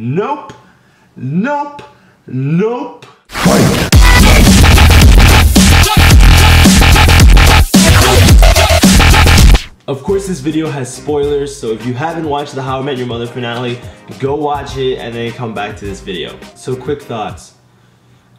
Nope. Nope. Nope. Of course, this video has spoilers, so if you haven't watched the How I Met Your Mother finale, go watch it and then come back to this video. So quick thoughts.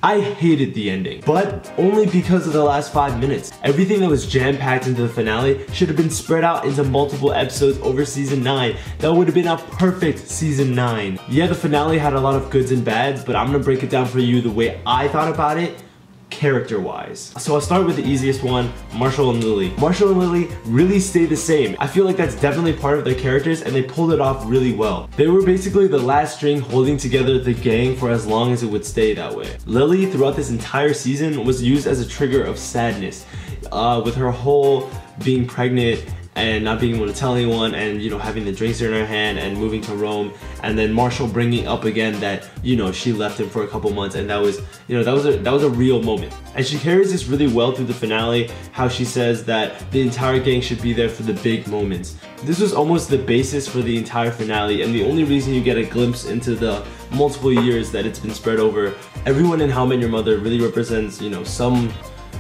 I hated the ending, but only because of the last 5 minutes. Everything that was jam-packed into the finale should have been spread out into multiple episodes over season 9. That would have been a perfect season 9. Yeah, the finale had a lot of goods and bads, but I'm gonna break it down for you the way I thought about it, character-wise. So I'll start with the easiest one, Marshall and Lily. Marshall and Lily really stay the same. I feel like that's definitely part of their characters and they pulled it off really well. They were basically the last string holding together the gang for as long as it would stay that way. Lily, throughout this entire season, was used as a trigger of sadness. With her whole being pregnant and not being able to tell anyone, and having the drinks in her hand and moving to Rome, and then Marshall bringing up again that she left him for a couple months, and that was that was a real moment. And she carries this really well through the finale, how she says that the entire gang should be there for the big moments. This was almost the basis for the entire finale, and the only reason you get a glimpse into the multiple years that it's been spread over. Everyone in How I Met Your Mother really represents some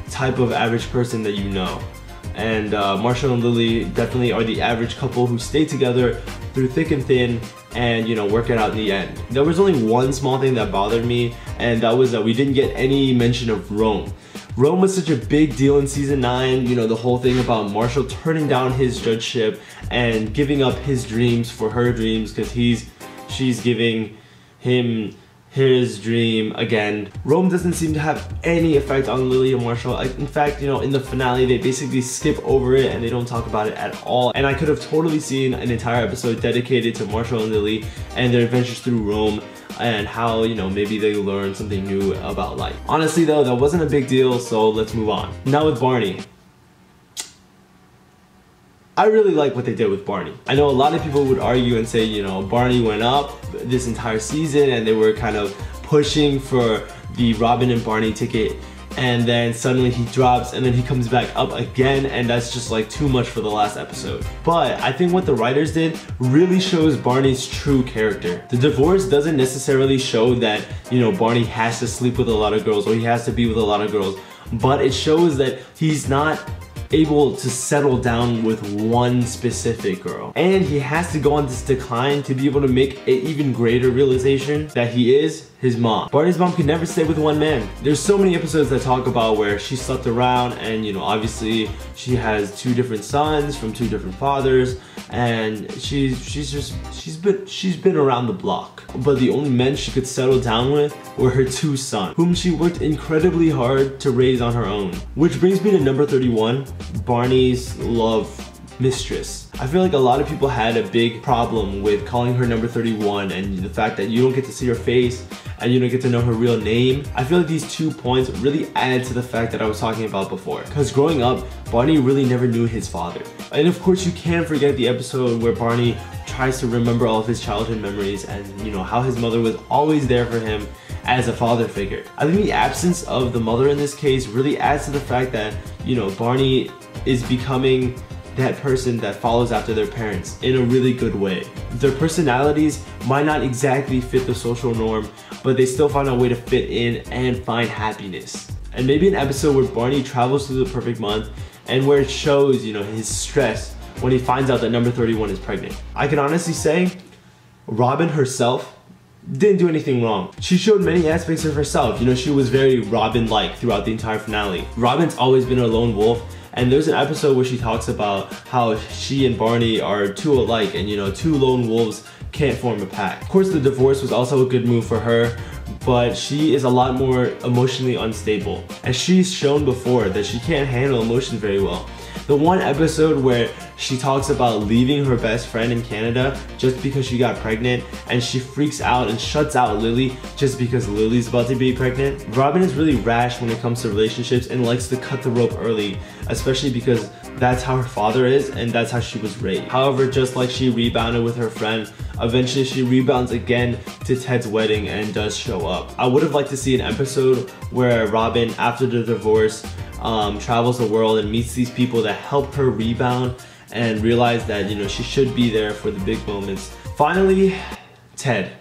type of average person that and Marshall and Lily definitely are the average couple who stay together through thick and thin and work it out in the end. There was only one small thing that bothered me, and that was that we didn't get any mention of Rome. Rome was such a big deal in season 9, the whole thing about Marshall turning down his judgeship and giving up his dreams for her dreams because she's giving him his dream again. Rome doesn't seem to have any effect on Lily and Marshall. In fact, in the finale, they basically skip over it and they don't talk about it at all. And I could have totally seen an entire episode dedicated to Marshall and Lily and their adventures through Rome and how, maybe they learn something new about life. Honestly though, that wasn't a big deal, so let's move on. Now with Barney. I really like what they did with Barney. I know a lot of people would argue and say, Barney went up this entire season and they were kind of pushing for the Robin and Barney ticket, and then suddenly he drops and then he comes back up again, and that's just like too much for the last episode. But I think what the writers did really shows Barney's true character. The divorce doesn't necessarily show that, Barney has to sleep with a lot of girls or he has to be with a lot of girls, but it shows that he's not able to settle down with one specific girl, and he has to go on this decline to be able to make an even greater realization that he is his mom. Barney's mom could never stay with one man. There's so many episodes that talk about where she slept around, and obviously she has 2 different sons from 2 different fathers, and she's been around the block. But the only men she could settle down with were her 2 sons, whom she worked incredibly hard to raise on her own. Which brings me to number 31, Barney's love mistress. I feel like a lot of people had a big problem with calling her number 31 and the fact that you don't get to see her face and you don't get to know her real name. I feel like these 2 points really add to the fact that I was talking about before. Because growing up, Barney really never knew his father. And of course you can't forget the episode where Barney tries to remember all of his childhood memories and how his mother was always there for him as a father figure. I think the absence of the mother in this case really adds to the fact that, Barney is becoming that person that follows after their parents in a really good way. Their personalities might not exactly fit the social norm, but they still find a way to fit in and find happiness. And maybe an episode where Barney travels through the perfect month and where it shows, his stress when he finds out that number 31 is pregnant. I can honestly say, Robin herself didn't do anything wrong. She showed many aspects of herself. She was very Robin-like throughout the entire finale. Robin's always been a lone wolf, and there's an episode where she talks about how she and Barney are 2 alike, and 2 lone wolves can't form a pack. Of course, the divorce was also a good move for her, but she is a lot more emotionally unstable. As she's shown before that she can't handle emotions very well. The one episode where she talks about leaving her best friend in Canada just because she got pregnant, and she freaks out and shuts out Lily just because Lily's about to be pregnant. Robin is really rash when it comes to relationships and likes to cut the rope early, especially because that's how her father is and that's how she was raised. However, just like she rebounded with her friend, eventually she rebounds again to Ted's wedding and does show up. I would have liked to see an episode where Robin, after the divorce, travels the world and meets these people that help her rebound and realize that she should be there for the big moments. Finally, Ted.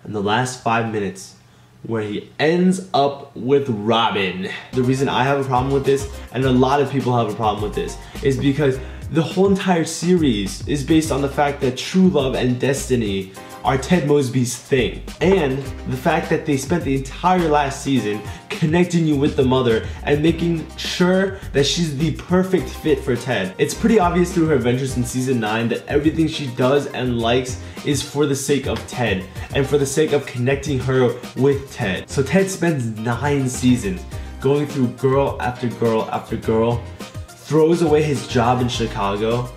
in the last 5 minutes where he ends up with Robin. The reason I have a problem with this, and a lot of people have a problem with this, is because the whole entire series is based on the fact that true love and destiny are Ted Mosby's thing. And the fact that they spent the entire last season connecting you with the mother and making sure that she's the perfect fit for Ted. It's pretty obvious through her adventures in season 9 that everything she does and likes is for the sake of Ted and for the sake of connecting her with Ted. So Ted spends 9 seasons going through girl after girl after girl, throws away his job in Chicago,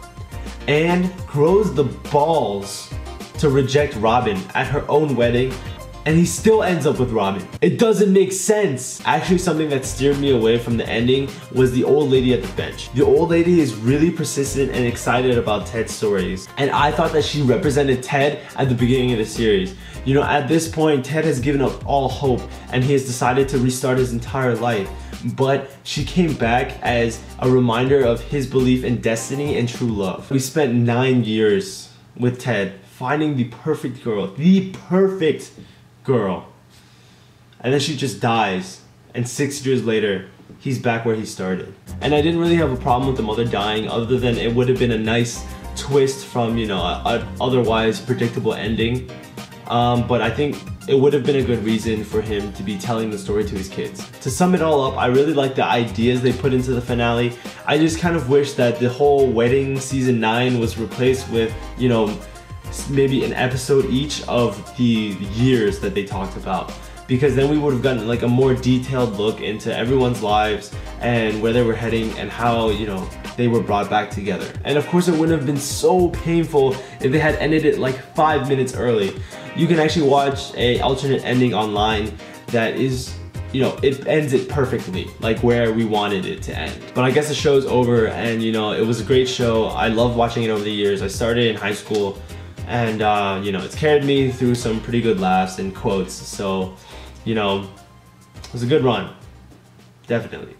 and grows the balls to reject Robin at her own wedding, and he still ends up with Robin. It doesn't make sense. Actually, something that steered me away from the ending was the old lady at the bench. The old lady is really persistent and excited about Ted's stories, and I thought that she represented Ted at the beginning of the series. You know, at this point, Ted has given up all hope and he has decided to restart his entire life. But she came back as a reminder of his belief in destiny and true love. We spent 9 years with Ted finding the perfect girl, and then she just dies, and 6 years later he's back where he started. And I didn't really have a problem with the mother dying, other than it would have been a nice twist from, you know, an otherwise predictable ending. But I think it would have been a good reason for him to be telling the story to his kids. To sum it all up, I really like the ideas they put into the finale. I just kind of wish that the whole wedding season 9 was replaced with, you know, maybe an episode each of the years that they talked about, because then we would have gotten like a more detailed look into everyone's lives and where they were heading and how, you know, they were brought back together. And of course, it wouldn't have been so painful if they had ended it like 5 minutes early. You can actually watch a alternate ending online that is, you know, it ends it perfectly, like where we wanted it to end. But I guess the show's over, and you know, it was a great show. I loved watching it over the years. I started in high school, and you know, it's carried me through some pretty good laughs and quotes. So, you know, it was a good run, definitely.